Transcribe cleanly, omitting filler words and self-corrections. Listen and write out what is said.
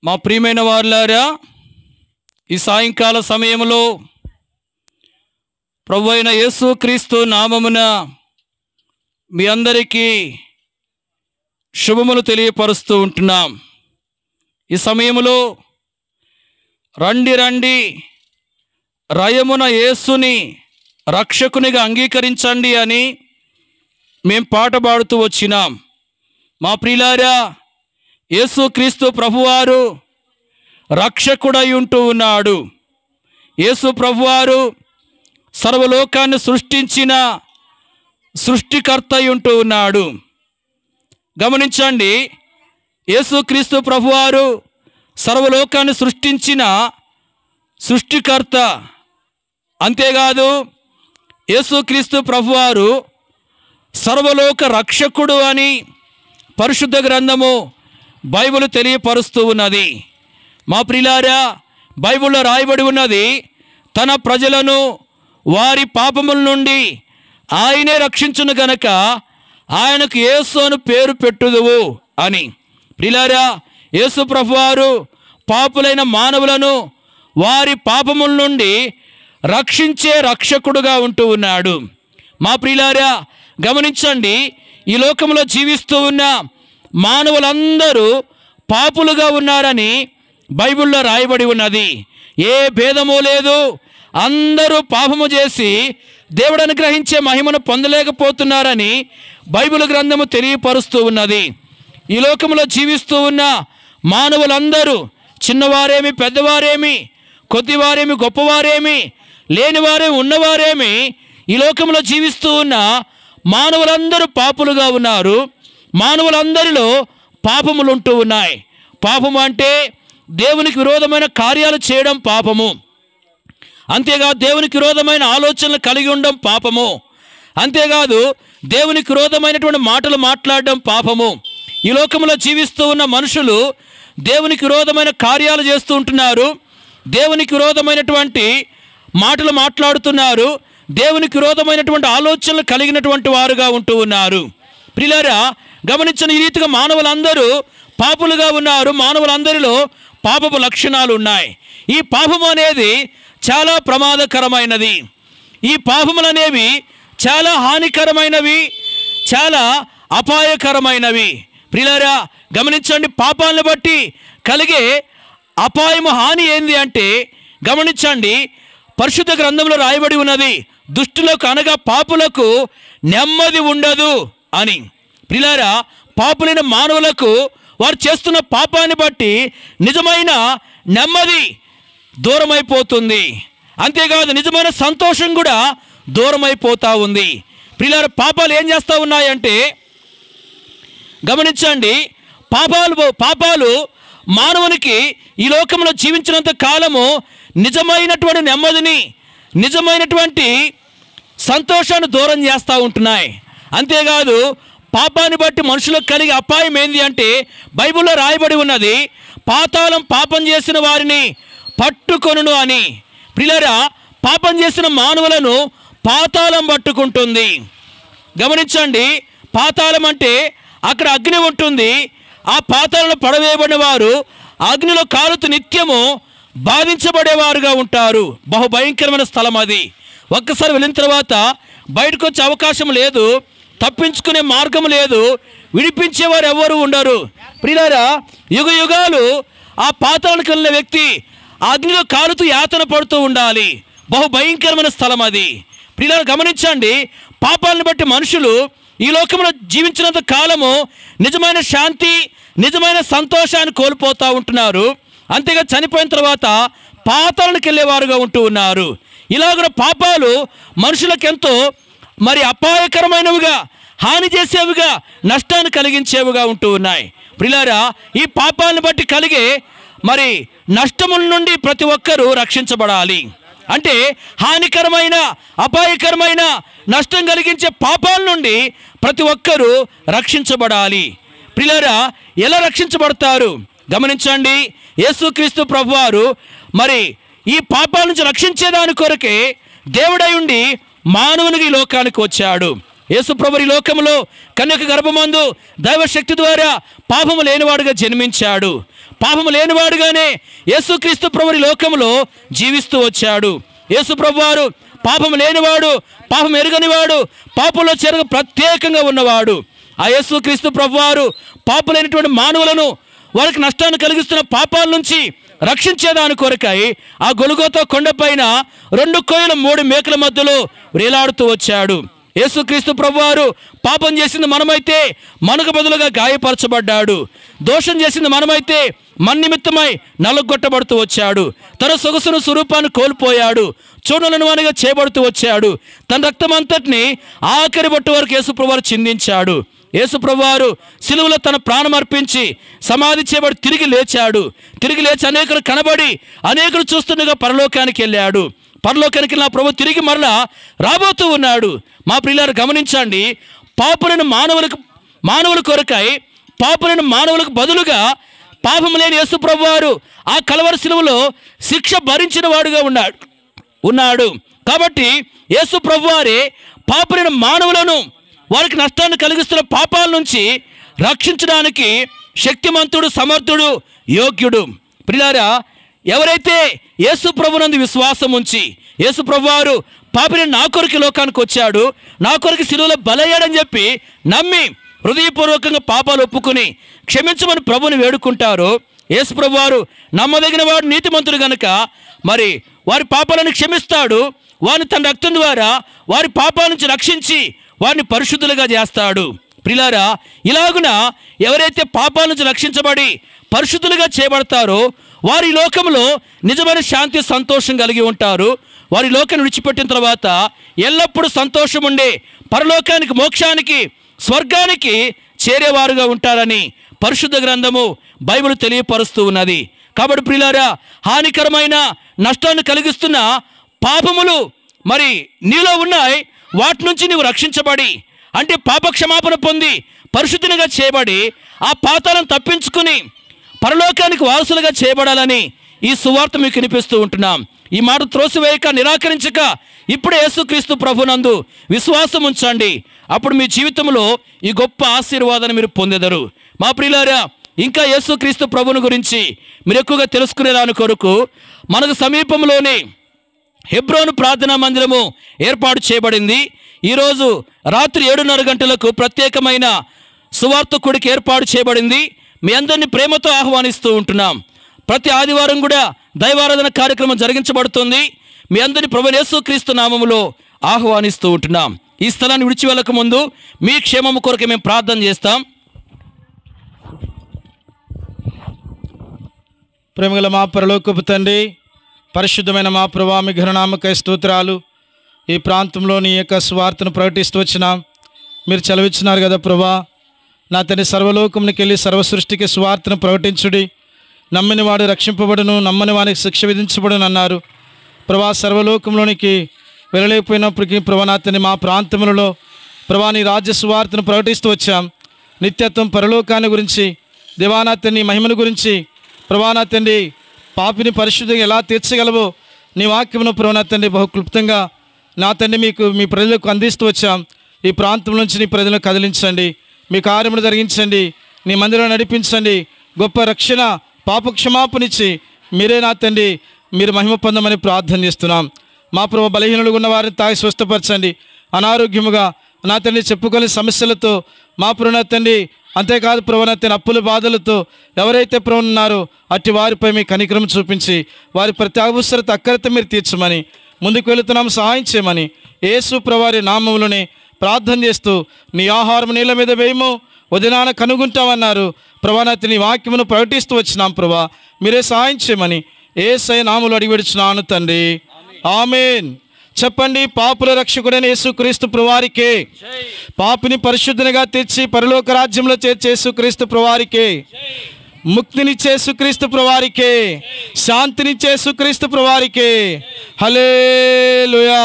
మా ప్రియమైన వారులారా, ఈ సాయంకాల సమయంలో ప్రభువైన యేసుక్రీస్తు నామమున మీ అందరికీ శుభములు తెలియపరుస్తూ ఉంటున్నాం. ఈ సమయంలో రండి రండి రయమున యేసుని రక్షకునిగా అంగీకరించండి అని మేము పాట పాడుతూ వచ్చినాం. మా ప్రియులారా, యేసుక్రీస్తు ప్రభువారు రక్షకుడై ఉంటూ ఉన్నాడు. యేసు ప్రభువారు సర్వలోకాన్ని సృష్టించిన సృష్టికర్త అయి ఉంటూ ఉన్నాడు. గమనించండి, యేసుక్రీస్తు ప్రభువారు సర్వలోకాన్ని సృష్టించిన సృష్టికర్త. అంతేకాదు, యేసుక్రీస్తు ప్రభువారు సర్వలోక రక్షకుడు అని పరిశుద్ధ గ్రంథము బైబిల్ తెలియపరుస్తూ ఉన్నది. మా ప్రియులారా, బైబిల్లో రాయబడి ఉన్నది, తన ప్రజలను వారి పాపముల నుండి ఆయనే రక్షించును గనక ఆయనకు యేసు అని పేరు పెట్టుదువు అని. ప్రియులారా, యేసు ప్రభువారు పాపులైన మానవులను వారి పాపముల నుండి రక్షించే రక్షకుడుగా ఉంటూ ఉన్నాడు. మా ప్రియులారా, గమనించండి, ఈ లోకంలో జీవిస్తూ ఉన్న మానవులందరూ పాపులుగా ఉన్నారని బైబిల్లో రాయబడి ఉన్నది. ఏ భేదము లేదు. అందరూ పాపము చేసి దేవుడు అనుగ్రహించే మహిమను పొందలేకపోతున్నారని బైబిల్ గ్రంథము తెలియపరుస్తూ ఉన్నది. ఈ లోకంలో జీవిస్తూ ఉన్న మానవులందరూ, చిన్నవారేమి పెద్దవారేమి, కొద్దివారేమి గొప్పవారేమి, లేనివారేమి ఉన్నవారేమి, ఈ లోకంలో జీవిస్తూ ఉన్న మానవులందరూ పాపులుగా ఉన్నారు. మానవులందరిలో పాపములు ఉంటూ ఉన్నాయి. పాపము అంటే దేవునికి విరోధమైన కార్యాలు చేయడం పాపము. అంతేకాదు, దేవునికి విరోధమైన ఆలోచనలు కలిగి ఉండడం పాపము. అంతేకాదు, దేవునికి విరోధమైనటువంటి మాటలు మాట్లాడడం పాపము. ఈ లోకంలో జీవిస్తూ ఉన్న మనుషులు దేవునికి విరోధమైన కార్యాలు చేస్తూ ఉంటున్నారు. దేవునికి విరోధమైనటువంటి మాటలు మాట్లాడుతున్నారు. దేవునికి విరోధమైనటువంటి ఆలోచనలు కలిగినటువంటి వారుగా ఉంటూ ఉన్నారు. ప్రియులారా, గమనించిన ఈ రీతిగా మానవులందరూ పాపులుగా ఉన్నారు. మానవులందరిలో పాపపు లక్షణాలు ఉన్నాయి. ఈ పాపము అనేది చాలా ప్రమాదకరమైనది. ఈ పాపములు అనేవి చాలా హానికరమైనవి, చాలా అపాయకరమైనవి. ప్రియులారా, గమనించండి, పాపాలను బట్టి కలిగే అపాయము, హాని ఏంది అంటే, గమనించండి, పరిశుద్ధ గ్రంథంలో రాయబడి ఉన్నది, దుష్టులకు అనగా పాపులకు నెమ్మది ఉండదు అని. ప్రియులారా, పాపులైన మానవులకు వారు చేస్తున్న పాపాన్ని బట్టి నిజమైన నెమ్మది దూరమైపోతుంది. అంతేకాదు, నిజమైన సంతోషం కూడా దూరమైపోతూ ఉంది. ప్రియులారా, పాపాలు ఏం చేస్తూ ఉన్నాయంటే, గమనించండి, పాపాలు మానవునికి ఈ లోకంలో జీవించినంత కాలము నిజమైనటువంటి నెమ్మదిని, నిజమైనటువంటి సంతోషాన్ని దూరం చేస్తూ ఉంటున్నాయి. అంతేకాదు, పాపాన్ని బట్టి మనుషులకు కలిగే అపాయం ఏంది అంటే, బైబిల్లో రాయబడి ఉన్నది, పాతాళం పాపం చేసిన వారిని పట్టుకొనును అని. ప్రియులారా, పాపం చేసిన మానవులను పాతాళం పట్టుకుంటుంది. గమనించండి, పాతాళం అంటే అక్కడ అగ్ని ఉంటుంది. ఆ పాతాళంలో పడవేయబడిన వారు అగ్నిలో కాలుతూ నిత్యము బాధించబడేవారుగా ఉంటారు. బహుభయంకరమైన స్థలం అది. ఒక్కసారి వెళ్ళిన తర్వాత బయటకు వచ్చే అవకాశం లేదు, తప్పించుకునే మార్గం లేదు, విడిపించేవారు ఎవరు ఉండరు. ప్రియులారా, యుగ యుగాలు ఆ పాతాళానికి వెళ్ళిన వ్యక్తి అగ్నిలో కాలుతూ యాతన పడుతూ ఉండాలి. బహుభయంకరమైన స్థలం అది. ప్రియులారా, గమనించండి, పాపాలను బట్టి మనుషులు ఈ లోకంలో జీవించినంత కాలము నిజమైన శాంతి, నిజమైన సంతోషాన్ని కోల్పోతూ ఉంటున్నారు. అంతేగా చనిపోయిన తర్వాత పాతాళానికి వెళ్ళేవారుగా ఉంటూ ఉన్నారు. ఇలాగ పాపాలు మనుషులకెంతో అపాయకరమైనవిగా, హాని చేసేవిగా, నష్టాన్ని కలిగించేవిగా ఉంటూ ఉన్నాయి. ప్రియులారా, ఈ పాపాలను బట్టి కలిగే నష్టముల నుండి ప్రతి ఒక్కరూ రక్షించబడాలి. అంటే హానికరమైన, అపాయకరమైన, నష్టం కలిగించే పాపాల నుండి ప్రతి ఒక్కరూ రక్షించబడాలి. ప్రియులారా, ఎలా రక్షించబడతారు? గమనించండి, యేసుక్రీస్తు ప్రభువారు ఈ పాపాల నుంచి రక్షించేదాని కొరకే దేవుడై ఉండి మానవునికి ఈ లోకానికి వచ్చాడు. యేసు ప్రభువు ఈ లోకంలో కన్యక గర్భమందు దైవశక్తి ద్వారా పాపము లేనివాడుగా జన్మించాడు. పాపము లేనివాడుగానే యేసుక్రీస్తు ప్రభువు లోకంలో జీవిస్తూ వచ్చాడు. యేసు ప్రభువారు పాపము లేనివాడు, పాపం ఎరుగనివాడు, పాపంలో చెరగ ప్రత్యేకంగా ఉన్నవాడు. ఆ యేసుక్రీస్తు ప్రభువారు పాపులైనటువంటి మానవులను వారికి నష్టాన్ని కలిగిస్తున్న పాపాల నుంచి రక్షించేదాని కొరకై ఆ గొలుగోతా కొండపైన 2 కోయల 3 మేకల మధ్యలో వేలాడుతూ వచ్చాడు. యేసుక్రీస్తు ప్రభువారు పాపం చేసింది మనమైతే మనకు బదులుగా గాయపరచబడ్డాడు. దోషం చేసింది మనమైతే మన నిమిత్తమై నలుగొట్టబడుతూ వచ్చాడు. తన సొగసును స్వరూపాన్ని కోల్పోయాడు. చూడలేని వానిగా చేయబడుతూ వచ్చాడు. తన రక్తం అంతటిని ఆఖరి బొట్టు వరకు యేసు ప్రభువారు చిందించాడు. యేసు ప్రభువారు సిలువలో తన ప్రాణం అర్పించి సమాధి చేయబడి తిరిగి లేచాడు. తిరిగి లేచి అనేకులు కనబడి అనేకులు చూస్తుండగా పరలోకానికి వెళ్ళాడు. పరలోకానికి నా ప్రభు తిరిగి మరలా రాబోతూ ఉన్నాడు. మా ప్రియులారు గమనించండి, పాపులైన మానవుల కొరకై పాపులైన మానవులకు బదులుగా పాపం లేని యేసు ప్రభువారు ఆ కలవరి సిలువలో శిక్ష భరించిన వాడుగా ఉన్నాడు. కాబట్టి యేసు ప్రభువారే పాపులైన మానవులను వారికి నష్టాన్ని కలిగిస్తున్న పాపాల నుంచి రక్షించడానికి శక్తిమంతుడు, సమర్థుడు, యోగ్యుడు. ప్రియులారా, ఎవరైతే యేసు ప్రభునందు విశ్వాసం ఉంచి యేసు ప్రభువారు పాపిని నా కొరకు లోకానికి వచ్చాడు, నా కొరకు సిలువలో బలయ్యాడని చెప్పి నమ్మి హృదయపూర్వకంగా పాపాలు ఒప్పుకుని క్షమించమని ప్రభుని వేడుకుంటారు, యేసు ప్రభువారు నమ్మదగిన వాడు, నీతిమంతుడు గనుక మరి వారి పాపాలను క్షమిస్తాడు. వారిని తన రక్తం ద్వారా వారి పాపాల నుంచి రక్షించి వారిని పరిశుద్ధులుగా చేస్తాడు. ప్రియులారా, ఇలాగున ఎవరైతే పాపాల నుంచి రక్షించబడి పరిశుద్ధులుగా చేయబడతారో వారి లోకంలో నిజమైన శాంతి, సంతోషం కలిగి ఉంటారు. వారి లోకాన్ని విడిచిపెట్టిన తర్వాత ఎల్లప్పుడూ సంతోషం ఉండే పరలోకానికి, మోక్షానికి, స్వర్గానికి చేరేవారుగా ఉంటారని పరిశుద్ధ గ్రంథము బైబిల్ తెలియపరుస్తూ ఉన్నది. కాబట్టి ప్రియులారా, హానికరమైన నష్టాన్ని కలిగిస్తున్న పాపములు మరి నీలో ఉన్నాయి. వాటి నుంచి నీవు రక్షించబడి, అంటే పాపక్షమాపణ పొంది పరిశుద్ధినిగా చేయబడి ఆ పాతాలను తప్పించుకుని పరలోకానికి వారసులుగా చేయబడాలని ఈ సువార్త మీకు వినిపిస్తూ ఉంటున్నాం. ఈ మాట త్రోసివేయక, నిరాకరించక ఇప్పుడే యేసుక్రీస్తు ప్రభునందు విశ్వాసం ఉంచండి. అప్పుడు మీ జీవితంలో ఈ గొప్ప ఆశీర్వాదాన్ని మీరు పొందెదరు. మా ప్రియులారా, ఇంకా యేసుక్రీస్తు ప్రభుని గురించి మీరు ఎక్కువగా తెలుసుకునేదాని కొరకు మనకు సమీపంలోనే హెబ్రోను ప్రార్థనా మందిరము ఏర్పాటు చేయబడింది. ఈరోజు రాత్రి 7:30 గంటలకు ప్రత్యేకమైన సువార్త కూడిక ఏర్పాటు చేయబడింది. మీ అందరినీ ప్రేమతో ఆహ్వానిస్తూ ఉంటున్నాం. ప్రతి ఆదివారం కూడా దైవారాధన కార్యక్రమం జరిగించబడుతుంది. మీ అందరినీ ప్రభువైన యేసుక్రీస్తు నామములో ఆహ్వానిస్తూ ఉంటున్నాం. ఈ స్థలాన్ని విడిచి వెళ్ళక ముందు మీ క్షేమము కొరకు మేము ప్రార్థన చేస్తాం. ప్రేమగల మా పరలోకపు తండ్రి, పరిశుద్ధమైన మా ప్రభువా, మీ ఘననామకై స్తోత్రాలు. ఈ ప్రాంతంలో నీ యొక్క స్వార్థను ప్రకటిస్తూ వచ్చినాం. మీరు చదివించినారు కదా ప్రభువా, నా తండ్రి సర్వలోకంకి వెళ్ళి సర్వసృష్టికి స్వార్థను ప్రకటించుడి, నమ్మిన వాడు రక్షింపబడును, నమ్మని వానికి శిక్ష విధించబడును అన్నారు. ప్రభువా, సర్వలోకంలోనికి వెళ్ళలేకపోయినప్పటికీ ప్రభువా నా తండ్రి మా ప్రాంతంలో ప్రభువా నీ రాజ్య స్వార్థను ప్రకటిస్తూ వచ్చాం. నిత్యత్వం, పరలోకాన్ని గురించి, దేవానా తండ్రి మహిమను గురించి, ప్రభువా నా తండ్రి పాపిని పరిశుద్ధిగా ఎలా తీర్చగలవో నీ వాక్యమును ప్రభువా నా తండ్రి బహు క్లుప్తంగా నా తండ్రి మీకు మీ ప్రజలకు అందిస్తూ వచ్చాం. ఈ ప్రాంతం నుంచి నీ ప్రజలను కదిలించండి, మీ కార్యమును జరిగించండి, నీ మందిరం నడిపించండి. గొప్ప రక్షణ, పాప క్షమాపణిచ్చి మీరే నా తండ్రి మీరు మహిమ పొందమని ప్రార్థన చేస్తున్నాం. మా ప్రభువా, బలహీనులుగా ఉన్న వారిని తాగి స్వస్థపరచండి. అనారోగ్యముగా నా తండ్రి చెప్పుకోలేని సమస్యలతో మా ప్రభువా నా తండ్రి, అంతేకాదు ప్రభువా నా తండ్రి అప్పుల బాధలతో ఎవరైతే ప్రభువా ఉన్నారో అట్టి వారిపై మీ కనికరం చూపించి వారి ప్రతి అవసరత అక్కరత మీరు తీర్చమని ముందుకు వెళుతున్నాం. సహాయం చేయమని యేసు ప్రభువారి నామములోనే ప్రార్థన చేస్తూ నీ ఆహారం నీళ్ళ మీద వేయము, ఉదయాన కనుగొంటామన్నారు. ప్రభువా నా తండ్రి నీ వాక్యమును ప్రకటిస్తూ వచ్చినాం. ప్రభువా మీరే సహాయం చేయమని యేసయ్య నామములో అడిగి విడుచున్నాను తండ్రి, ఆమేన్. చెప్పండి. పాపుల రక్షకుడైన యేసుక్రీస్తు ప్రభువారికే, పాపిని పరిశుద్ధునిగా తెచ్చి పరలోక రాజ్యంలో చేర్చే యేసుక్రీస్తు ప్రభువారికే, ముక్తినిచ్చే యేసుక్రీస్తు ప్రభువారికే, శాంతినిచ్చే యేసుక్రీస్తు ప్రభువారికే. హల్లెలూయా.